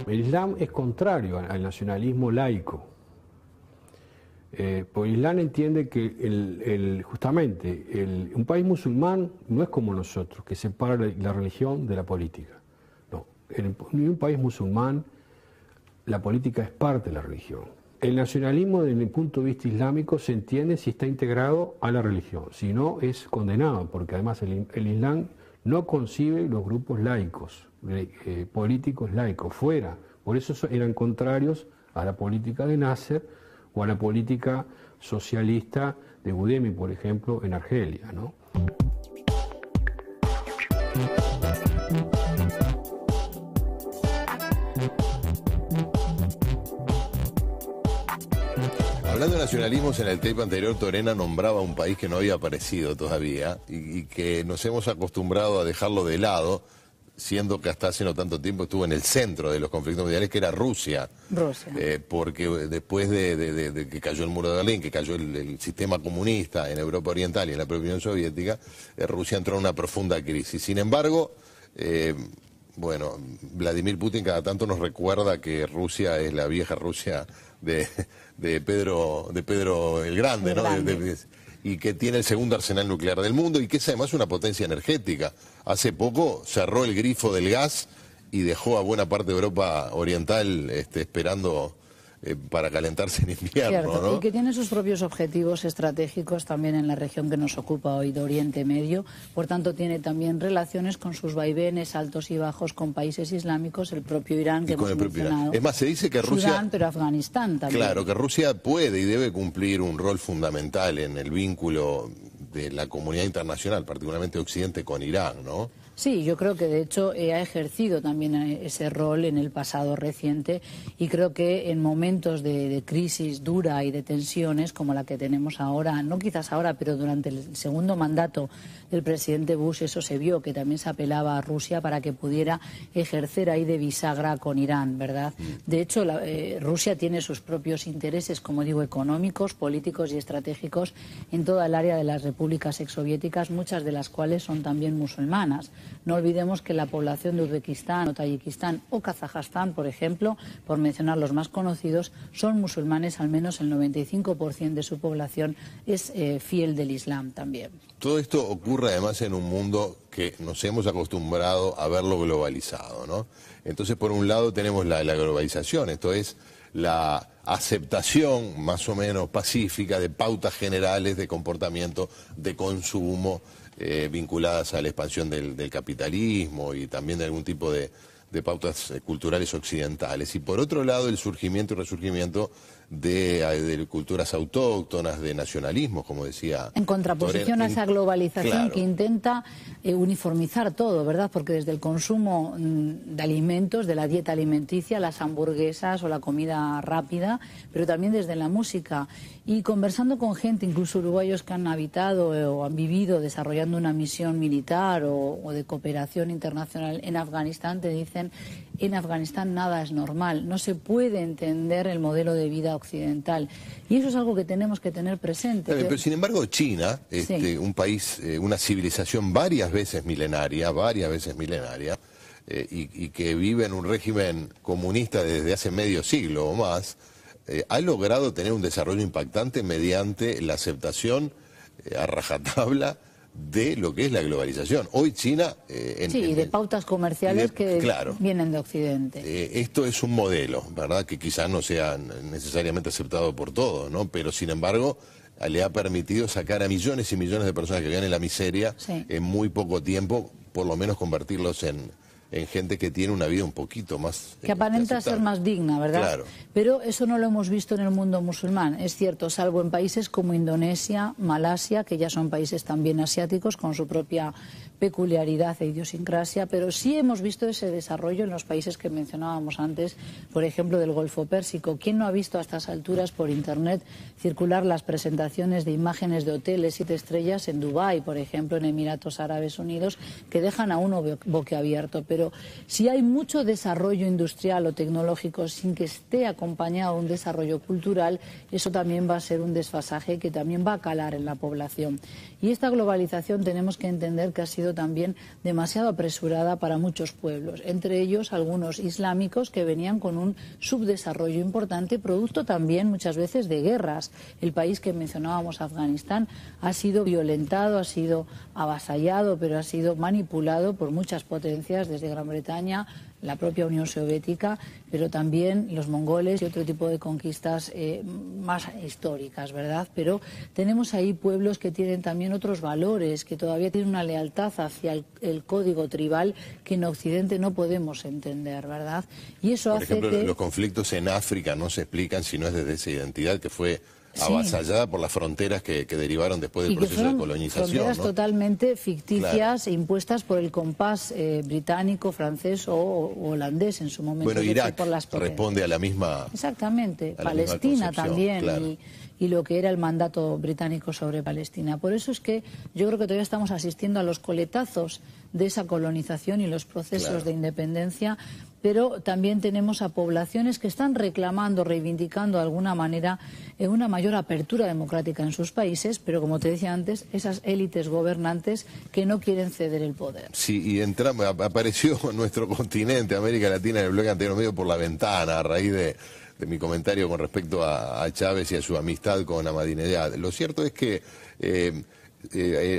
El Islam es contrario al nacionalismo laico. Porque el Islam entiende que justamente un país musulmán no es como nosotros, que separa la religión de la política. No, en un país musulmán la política es parte de la religión. El nacionalismo desde el punto de vista islámico se entiende si está integrado a la religión, si no es condenado, porque además el Islam no concibe los grupos laicos, políticos laicos, fuera. Por eso eran contrarios a la política de Nasser o a la política socialista de Boudemi, por ejemplo, en Argelia, ¿no? Hablando de nacionalismos, en el tape anterior Torena nombraba un país que no había aparecido todavía y que nos hemos acostumbrado a dejarlo de lado, siendo que hasta hace no tanto tiempo estuvo en el centro de los conflictos mundiales, que era Rusia. Porque después de que cayó el muro de Berlín, que cayó el sistema comunista en Europa Oriental y en la propia Unión Soviética, Rusia entró en una profunda crisis. Sin embargo, bueno, Vladimir Putin cada tanto nos recuerda que Rusia es la vieja Rusia de Pedro el Grande, ¿no? Y que tiene el segundo arsenal nuclear del mundo y que es además una potencia energética. Hace poco cerró el grifo del gas y dejó a buena parte de Europa Oriental esperando para calentarse en invierno. Cierto, ¿no? Y que tiene sus propios objetivos estratégicos también en la región que nos ocupa hoy de Oriente Medio. Por tanto, tiene también relaciones con sus vaivenes altos y bajos con países islámicos, el propio Irán, que hemos mencionado. Es más, se dice que Rusia... Sudán, pero Afganistán también. Claro, que Rusia puede y debe cumplir un rol fundamental en el vínculo de la comunidad internacional, particularmente Occidente, con Irán, ¿no? Sí, yo creo que de hecho ha ejercido también ese rol en el pasado reciente y creo que en momentos de crisis dura y de tensiones como la que tenemos ahora, no quizás ahora, pero durante el segundo mandato del presidente Bush eso se vio, que también se apelaba a Rusia para que pudiera ejercer ahí de bisagra con Irán, ¿verdad? De hecho, Rusia tiene sus propios intereses, como digo, económicos, políticos y estratégicos en toda el área de las repúblicas exsoviéticas, muchas de las cuales son también musulmanas. No olvidemos que la población de Uzbekistán o Tayikistán o Kazajstán, por ejemplo, por mencionar los más conocidos, son musulmanes, al menos el 95% de su población es fiel del Islam también. Todo esto ocurre además en un mundo que nos hemos acostumbrado a verlo globalizado, ¿no? Entonces, por un lado tenemos la globalización, esto es la aceptación más o menos pacífica de pautas generales de comportamiento, de consumo, vinculadas a la expansión del capitalismo y también de algún tipo de pautas culturales occidentales. Y por otro lado, el surgimiento y resurgimiento de culturas autóctonas, de nacionalismos, como decía. En contraposición a esa globalización, claro, que intenta uniformizar todo, ¿verdad? Porque desde el consumo de alimentos, de la dieta alimenticia, las hamburguesas o la comida rápida, pero también desde la música. Y conversando con gente, incluso uruguayos que han habitado o han vivido desarrollando una misión militar o de cooperación internacional en Afganistán, te dicen, en Afganistán nada es normal, no se puede entender el modelo de vida occidental. Y eso es algo que tenemos que tener presente. Pero sin embargo China, sí, un país, una civilización varias veces milenaria, y que vive en un régimen comunista desde hace medio siglo o más, ha logrado tener un desarrollo impactante mediante la aceptación a rajatabla de lo que es la globalización. Hoy China... y de pautas comerciales que claro, vienen de Occidente. Esto es un modelo, ¿verdad?, que quizás no sea necesariamente aceptado por todos, ¿no? Pero sin embargo le ha permitido sacar a millones y millones de personas que viven en la miseria, sí, en muy poco tiempo, por lo menos convertirlos en gente que tiene una vida un poquito más... que aparenta ser más digna, ¿verdad? Claro. Pero eso no lo hemos visto en el mundo musulmán, es cierto, salvo en países como Indonesia, Malasia, que ya son países también asiáticos con su propia peculiaridad e idiosincrasia, pero sí hemos visto ese desarrollo en los países que mencionábamos antes, por ejemplo, del Golfo Pérsico. ¿Quién no ha visto a estas alturas por Internet circular las presentaciones de imágenes de hoteles 7 estrellas en Dubái, por ejemplo, en Emiratos Árabes Unidos, que dejan a uno boquiabierto? Pero si hay mucho desarrollo industrial o tecnológico sin que esté acompañado de un desarrollo cultural, eso también va a ser un desfasaje que también va a calar en la población. Y esta globalización tenemos que entender que ha sido sido también demasiado apresurada para muchos pueblos, entre ellos algunos islámicos que venían con un subdesarrollo importante, producto también muchas veces de guerras. El país que mencionábamos, Afganistán, ha sido violentado, ha sido avasallado, pero ha sido manipulado por muchas potencias, desde Gran Bretaña, la propia Unión Soviética, pero también los mongoles y otro tipo de conquistas más históricas, ¿verdad? Pero tenemos ahí pueblos que tienen también otros valores, que todavía tienen una lealtad hacia el código tribal que en Occidente no podemos entender, ¿verdad? Y eso hace por ejemplo, que... los conflictos en África no se explican si no es desde esa identidad que fue avasallada por las fronteras que derivaron después del proceso de colonización. Fronteras totalmente ficticias, claro, e impuestas por el compás británico, francés o holandés en su momento. Bueno, Irak por las responde a la misma... Exactamente, a Palestina misma también, claro. y lo que era el mandato británico sobre Palestina. Por eso es que yo creo que todavía estamos asistiendo a los coletazos de esa colonización y los procesos de independencia, pero también tenemos a poblaciones que están reclamando, reivindicando de alguna manera una mayor apertura democrática en sus países, pero como te decía antes, esas élites gobernantes que no quieren ceder el poder. Sí, y apareció nuestro continente, América Latina, en el bloque anterior medio por la ventana, a raíz de mi comentario con respecto a Chávez y a su amistad con Ahmadinejad. Lo cierto es que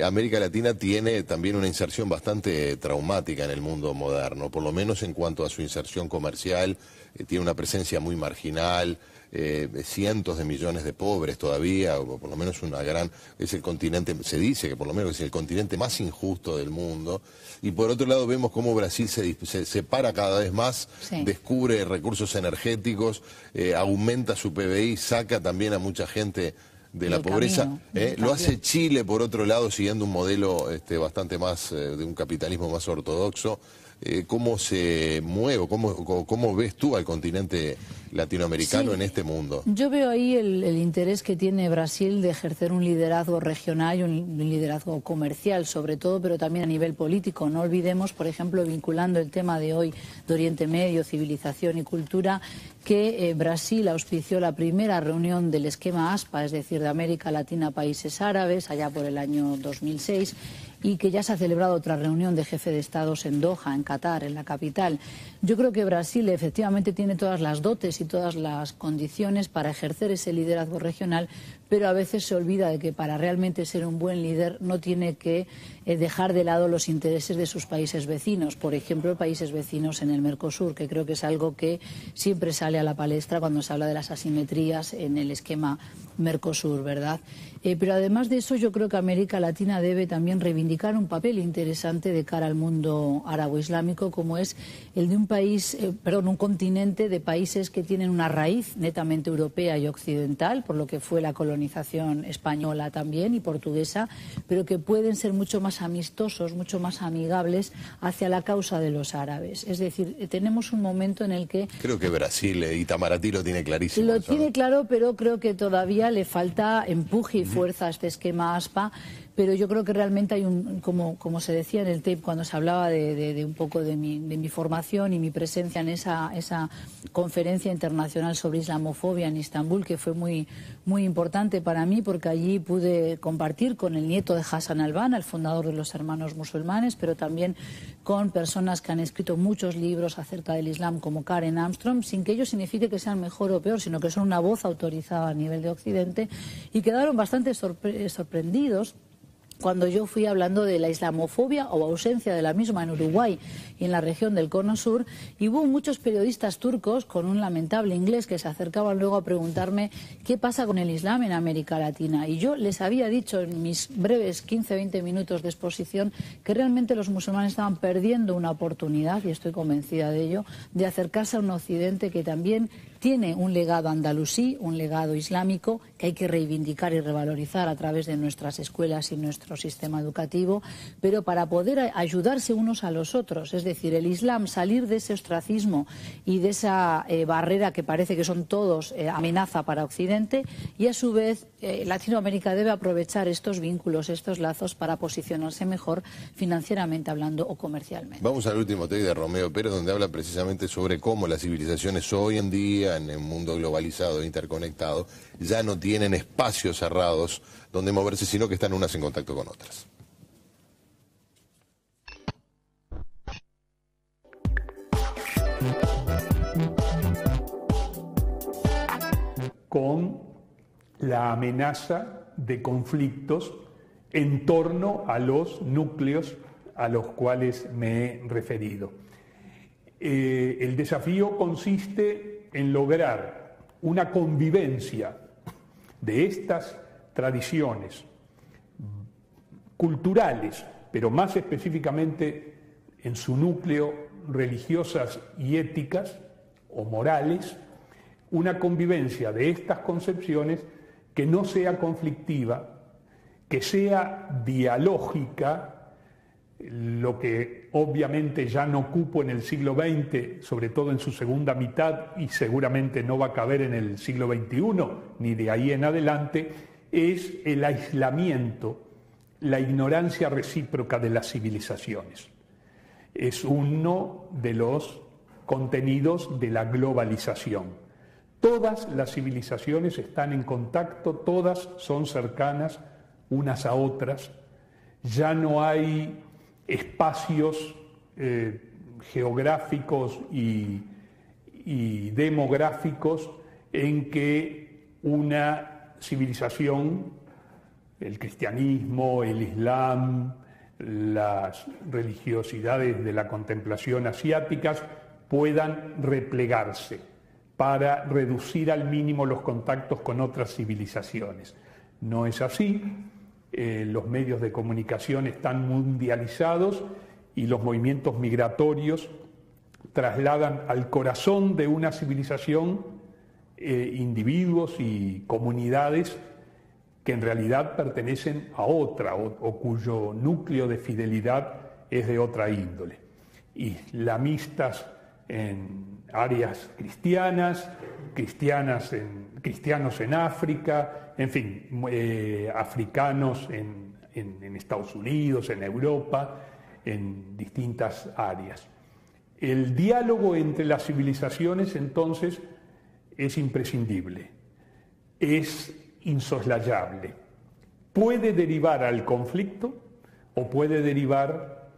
América Latina tiene también una inserción bastante traumática en el mundo moderno, por lo menos en cuanto a su inserción comercial, tiene una presencia muy marginal, cientos de millones de pobres todavía, o por lo menos es el continente, se dice que por lo menos es el continente más injusto del mundo, y por otro lado vemos cómo Brasil se separa cada vez más, descubre recursos energéticos, aumenta su PBI, saca también a mucha gente de la pobreza. Lo hace Chile, por otro lado, siguiendo un modelo bastante más de un capitalismo más ortodoxo. ¿Cómo se mueve, cómo ves tú al continente latinoamericano en este mundo? Yo veo ahí el interés que tiene Brasil de ejercer un liderazgo regional y un liderazgo comercial, sobre todo, pero también a nivel político. No olvidemos, por ejemplo, vinculando el tema de hoy de Oriente Medio, civilización y cultura, que Brasil auspició la primera reunión del esquema ASPA, es decir, de América Latina, países árabes, allá por el año 2006, y que ya se ha celebrado otra reunión de jefe de Estados en Doha, en Qatar, en la capital. Yo creo que Brasil efectivamente tiene todas las dotes y todas las condiciones para ejercer ese liderazgo regional, pero a veces se olvida de que para realmente ser un buen líder no tiene que dejar de lado los intereses de sus países vecinos, por ejemplo, países vecinos en el Mercosur, que creo que es algo que siempre sale a la palestra cuando se habla de las asimetrías en el esquema Mercosur, ¿verdad? Pero además de eso, yo creo que América Latina debe también reivindicar un papel interesante de cara al mundo árabo-islámico, como es el de un continente de países que tienen una raíz netamente europea y occidental, por lo que fue la colonización española también y portuguesa, pero que pueden ser mucho más amistosos, mucho más amigables hacia la causa de los árabes. Es decir, tenemos un momento en el que... Creo que Brasil, Itamaraty lo tiene clarísimo. Lo tiene claro, pero creo que todavía le falta empuje y fuerza a este esquema ASPA. Pero yo creo que realmente hay como se decía en el tape cuando se hablaba de un poco de mi formación y mi presencia en esa conferencia internacional sobre islamofobia en Estambul, que fue muy importante para mí, porque allí pude compartir con el nieto de Hassan al-Banna, el fundador de los Hermanos Musulmanes, pero también con personas que han escrito muchos libros acerca del Islam, como Karen Armstrong, sin que ello signifique que sean mejor o peor, sino que son una voz autorizada a nivel de Occidente, y quedaron bastante sorprendidos cuando yo fui hablando de la islamofobia o ausencia de la misma en Uruguay y en la región del Cono Sur, y hubo muchos periodistas turcos con un lamentable inglés que se acercaban luego a preguntarme qué pasa con el Islam en América Latina. Y yo les había dicho en mis breves 15-20 minutos de exposición que realmente los musulmanes estaban perdiendo una oportunidad, y estoy convencida de ello, de acercarse a un Occidente que también tiene un legado andalusí, un legado islámico que hay que reivindicar y revalorizar a través de nuestras escuelas y nuestro sistema educativo, pero para poder ayudarse unos a los otros. Es decir, el Islam, salir de ese ostracismo y de esa barrera que parece que son todos amenaza para Occidente, y a su vez Latinoamérica debe aprovechar estos vínculos, estos lazos para posicionarse mejor financieramente hablando o comercialmente. Vamos al último take de Romeo Pérez, donde habla precisamente sobre cómo las civilizaciones hoy en día, en un mundo globalizado e interconectado, ya no tienen espacios cerrados donde moverse, sino que están unas en contacto con otras. con la amenaza de conflictos en torno a los núcleos a los cuales me he referido. El desafío consiste en lograr una convivencia de estas tradiciones culturales, pero más específicamente en su núcleo religiosas y éticas o morales, una convivencia de estas concepciones que no sea conflictiva, que sea dialógica, lo que obviamente ya no cupo en el siglo XX, sobre todo en su segunda mitad, y seguramente no va a caber en el siglo XXI, ni de ahí en adelante, es el aislamiento, la ignorancia recíproca de las civilizaciones. Es uno de los contenidos de la globalización. Todas las civilizaciones están en contacto, todas son cercanas unas a otras. Ya no hay espacios geográficos y demográficos en que una civilización, el cristianismo, el islam, las religiosidades de la contemplación asiáticas, puedan replegarse para reducir al mínimo los contactos con otras civilizaciones. No es así. Los medios de comunicación están mundializados y los movimientos migratorios trasladan al corazón de una civilización individuos y comunidades que en realidad pertenecen a otra o cuyo núcleo de fidelidad es de otra índole. Islamistas en áreas cristianas, cristianos en África, en fin, africanos en Estados Unidos, en Europa, en distintas áreas. El diálogo entre las civilizaciones, entonces, es imprescindible, es insoslayable. Puede derivar al conflicto o puede derivar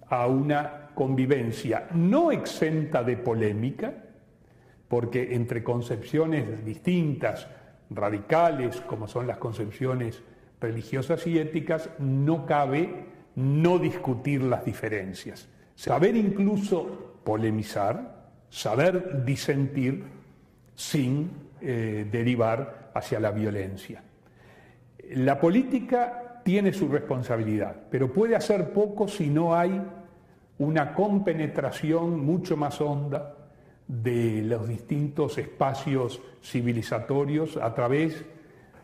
a una convivencia no exenta de polémica, porque entre concepciones distintas, radicales, como son las concepciones religiosas y éticas, no cabe no discutir las diferencias. Saber incluso polemizar, saber disentir sin derivar hacia la violencia. La política tiene su responsabilidad, pero puede hacer poco si no hay una compenetración mucho más honda de los distintos espacios civilizatorios a través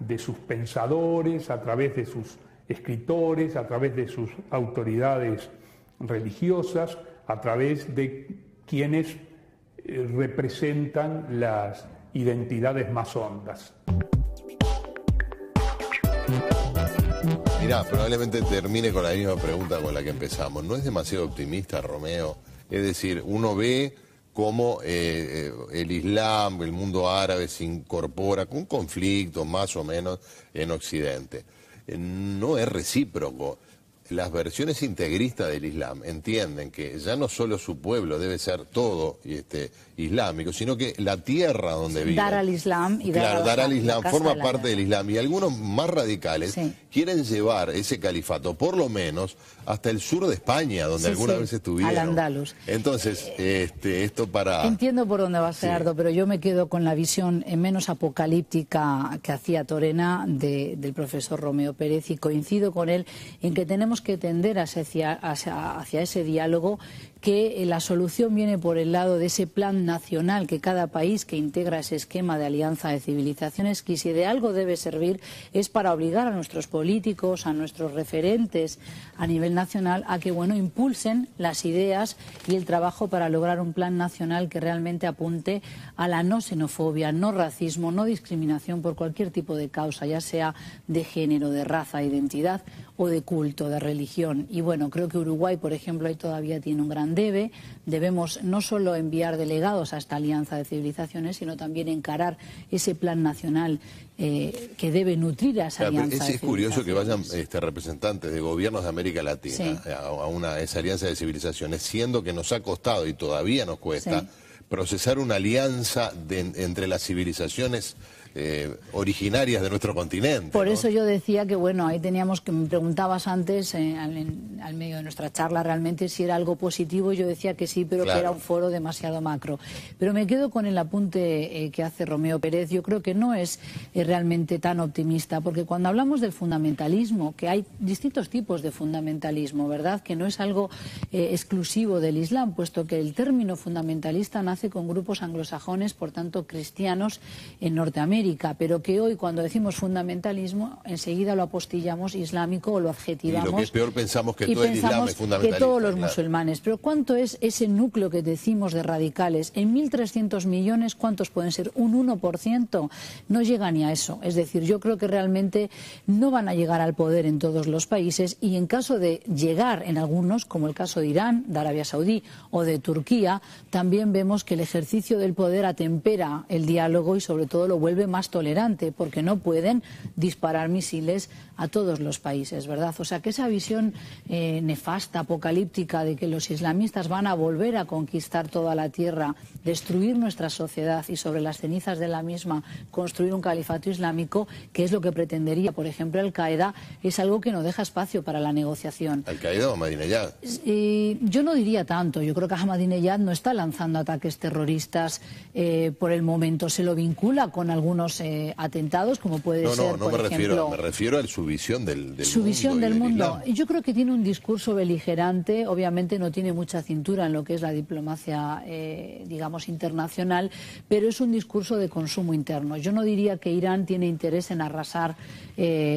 de sus pensadores, a través de sus escritores, a través de sus autoridades religiosas, a través de quienes representan las identidades más hondas. Mirá, probablemente termine con la misma pregunta con la que empezamos. ¿No es demasiado optimista, Romeo? Es decir, uno ve cómo el Islam, el mundo árabe se incorpora con conflictos más o menos en Occidente. No es recíproco. Las versiones integristas del Islam entienden que ya no solo su pueblo debe ser todo islámico, sino que la tierra donde vive. Dar al Islam y dar al Islam forma parte del Islam. Y algunos más radicales quieren llevar ese califato, por lo menos, hasta el sur de España, donde alguna vez estuvieron. Al Andalus. Entonces, esto para... Entiendo por dónde vas, Gerardo, pero yo me quedo con la visión menos apocalíptica que hacía Torena del profesor Romeo Pérez, y coincido con él en que tenemos que tender hacia ese diálogo, que la solución viene por el lado de ese plan nacional que cada país que integra ese esquema de alianza de civilizaciones, que si de algo debe servir es para obligar a nuestros políticos, a nuestros referentes a nivel nacional a que impulsen las ideas y el trabajo para lograr un plan nacional que realmente apunte a la no xenofobia, no racismo, no discriminación por cualquier tipo de causa, ya sea de género, de raza, de identidad o de culto, de religión. Y creo que Uruguay, por ejemplo, ahí todavía tiene un gran debe. Debemos no solo enviar delegados a esta alianza de civilizaciones, sino también encarar ese plan nacional que debe nutrir a esa alianza. Es curioso que vayan representantes de gobiernos de América Latina a esa alianza de civilizaciones, siendo que nos ha costado y todavía nos cuesta procesar una alianza entre las civilizaciones originarias de nuestro continente. Por ¿no? eso yo decía que, bueno, ahí teníamos que, me preguntabas antes, al medio de nuestra charla, realmente si era algo positivo. Yo decía que sí, pero claro, que era un foro demasiado macro. Pero me quedo con el apunte que hace Romeo Pérez. Yo creo que no es realmente tan optimista, porque cuando hablamos del fundamentalismo, que hay distintos tipos de fundamentalismo, ¿verdad? Que no es algo exclusivo del Islam, puesto que el término fundamentalista nace con grupos anglosajones, por tanto cristianos, en Norteamérica, pero que hoy cuando decimos fundamentalismo enseguida lo apostillamos islámico o lo adjetivamos. Y lo que es peor, pensamos que todo el Islam es fundamentalista. Que todos los claro, musulmanes. Pero ¿cuánto es ese núcleo que decimos de radicales? En 1.300 millones, ¿cuántos pueden ser? ¿Un 1%? No llega ni a eso. Es decir, yo creo que realmente no van a llegar al poder en todos los países, y en caso de llegar en algunos, como el caso de Irán, de Arabia Saudí o de Turquía, también vemos que el ejercicio del poder atempera el diálogo y sobre todo lo vuelve más tolerante, porque no pueden disparar misiles a todos los países, ¿verdad? O sea que esa visión nefasta, apocalíptica, de que los islamistas van a volver a conquistar toda la tierra, destruir nuestra sociedad y sobre las cenizas de la misma construir un califato islámico, que es lo que pretendería, por ejemplo, Al-Qaeda, es algo que no deja espacio para la negociación. ¿Al-Qaeda o Ahmadinejad? Yo no diría tanto. Yo creo que Ahmadinejad no está lanzando ataques terroristas por el momento. Se lo vincula con algunos atentados, como puede ser, por ejemplo... me refiero a su visión del mundo. Su visión del mundo. Islam. Yo creo que tiene un discurso beligerante, obviamente no tiene mucha cintura en lo que es la diplomacia, digamos, internacional, pero es un discurso de consumo interno. Yo no diría que Irán tiene interés en arrasar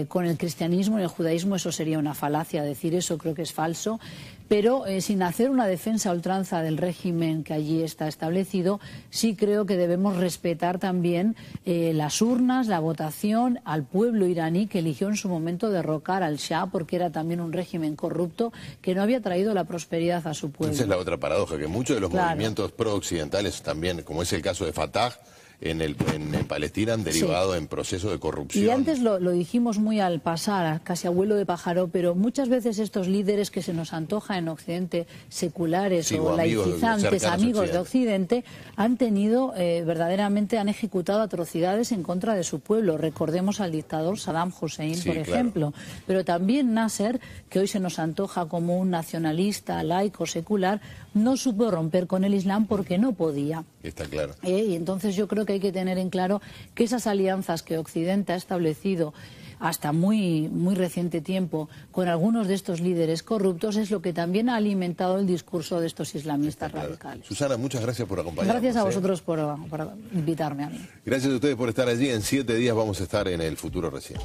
con el cristianismo y el judaísmo, eso sería una falacia decir eso, creo que es falso. Pero sin hacer una defensa a ultranza del régimen que allí está establecido, sí creo que debemos respetar también las urnas, la votación, al pueblo iraní que eligió en su momento derrocar al Shah, porque era también un régimen corrupto que no había traído la prosperidad a su pueblo. Esa es la otra paradoja, que muchos de los movimientos pro-occidentales también, como es el caso de Fatah, en Palestina han derivado en procesos de corrupción. Y antes lo dijimos muy al pasar, casi a vuelo de pájaro, pero muchas veces estos líderes que se nos antoja en Occidente, seculares o laicizantes, amigos de Occidente, han tenido, verdaderamente han ejecutado atrocidades en contra de su pueblo. Recordemos al dictador Saddam Hussein, por ejemplo. Pero también Nasser, que hoy se nos antoja como un nacionalista, laico, secular, no supo romper con el Islam porque no podía. Está claro. Y entonces yo creo que hay que tener en claro que esas alianzas que Occidente ha establecido hasta muy reciente tiempo con algunos de estos líderes corruptos es lo que también ha alimentado el discurso de estos islamistas radicales. Susana, muchas gracias por acompañarnos. Gracias a vosotros por invitarme a mí. Gracias a ustedes por estar allí. En 7 días vamos a estar en El Futuro Reciente.